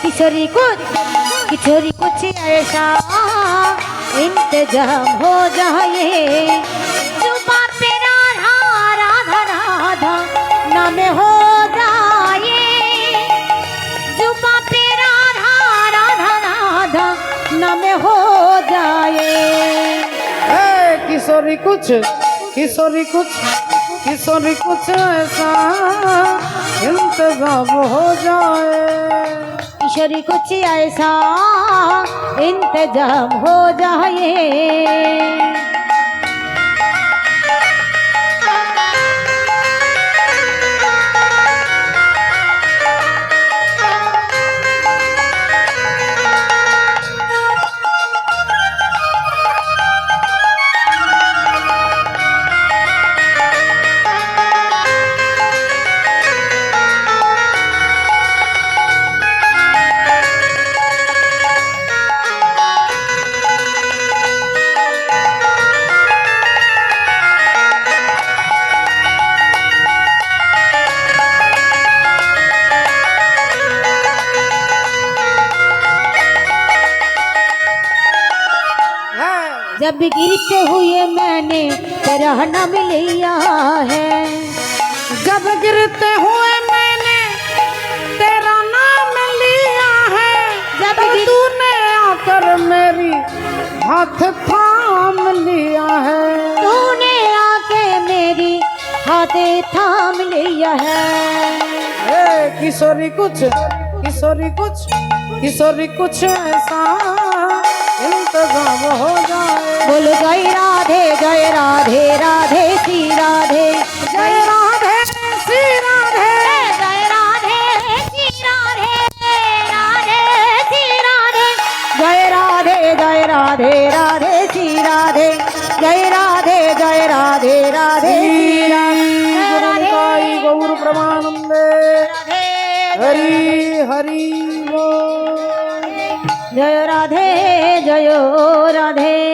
किशोरी कुछ ऐसा इंतजाम हो जाए, जुबा पे राधा राधा राधा नाम हो जाए, जुबा पे राधा राधा राधा नाम हो जाए। किशोरी कुछ ऐसा इंतजाम हो जाए, किशोरी कुछ ऐसा इंतजाम हो जाए। जब गिरते हुए मैंने तेरा नाम लिया है, जब गिरते हुए मैंने तेरा नाम लिया है, जब तूने आकर मेरी हाथ थाम लिया है, तूने आके मेरी हाथ थाम लिया है। किशोरी कुछ ऐसा इंतजाम हो जाए। बोलो जय राधे राधे श्री राधे, जय राधे श्री राधे, जय राधे श्री राधे, राधे श्री राधे, जय राधे राधे श्री राधे, जय राधे राधे श्री राधे। गौर प्रमानंदे हरि हरि बोल। जय राधे राधे।